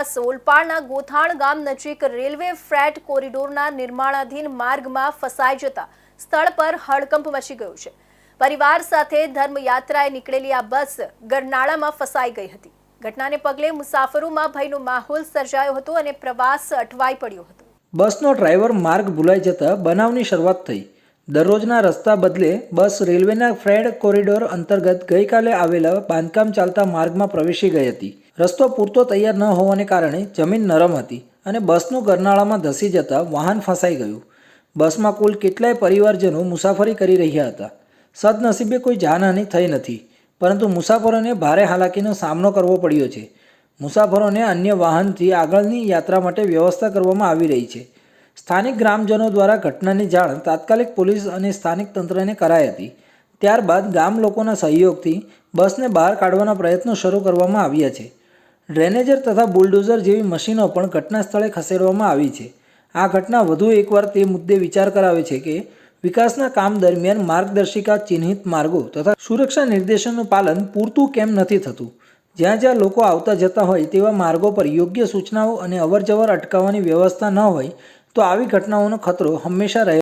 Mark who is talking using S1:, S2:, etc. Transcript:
S1: ઓલપાડના ગોથાણ ગામ નજીક railway freight કોરિડોરના નિર્માણાધીન માર્ગમાં ફસાઈ જતા સ્થળ પર હડકંપ મચી ગયો છે। પરિવાર સાથે ધર્મયાત્રાએ નીકળેલી આ બસ ગરનાળામાં ફસાઈ ગઈ હતી। ઘટનાને પગલે મુસાફરોમાં ભયનો માહોલ સર્જાયો હતો અને પ્રવાસ અટવાઈ પડ્યો હતો।
S2: બસનો ડ્રાઈવર માર્ગ ભૂલાઈ જતા બનાવની શરૂઆત થઈ। દરરોજના રસ્તા બદલે બસ રેલવેના ફ્રેટ કોરિડોર અંતર્ગત ગઈકાલે આવેલા બાંધકામ ચાલતા માર્ગમાં પ્રવેશી ગઈ હતી। રસ્તો પૂરતો તૈયાર ન હોવાને કારણે જમીન નરમ હતી અને બસનું ગરનાળામાં ધસી જતા વાહન ફસાઈ ગયું। બસમાં કુલ કેટલાય પરિવારજનો મુસાફરી કરી રહ્યા હતા। સદનસીબે કોઈ જાનહાનિ થઈ નથી, પરંતુ મુસાફરોને ભારે હાલાકીનો સામનો કરવો પડ્યો છે। મુસાફરોને અન્ય વાહનથી આગળની યાત્રા માટે વ્યવસ્થા કરવામાં આવી રહી છે। સ્થાનિક ગ્રામજનો દ્વારા ઘટનાની જાણ તાત્કાલિક પોલીસ અને સ્થાનિક તંત્રને કરાઈ હતી। ત્યારબાદ ગામ લોકોના સહયોગથી બસને બહાર કાઢવાના પ્રયત્નો શરૂ કરવામાં આવ્યા છે। ડ્રેનેજર તથા બુલડોઝર જેવી મશીનો પણ ઘટના સ્થળે ખસેડવામાં આવી છે। આ ઘટના વધુ એકવાર તે મુદ્દે વિચાર કરાવે છે કે વિકાસના કામ દરમિયાન માર્ગદર્શિકા, ચિહ્નિત માર્ગો તથા સુરક્ષા નિર્દેશોનું પાલન પૂરતું કેમ નથી થતું। જ્યાં જ્યાં લોકો આવતા જતા હોય તેવા માર્ગો પર યોગ્ય સૂચનાઓ અને અવરજવર અટકાવવાની વ્યવસ્થા ન હોય તો આવી ઘટનાઓનો ખતરો હંમેશા રહે।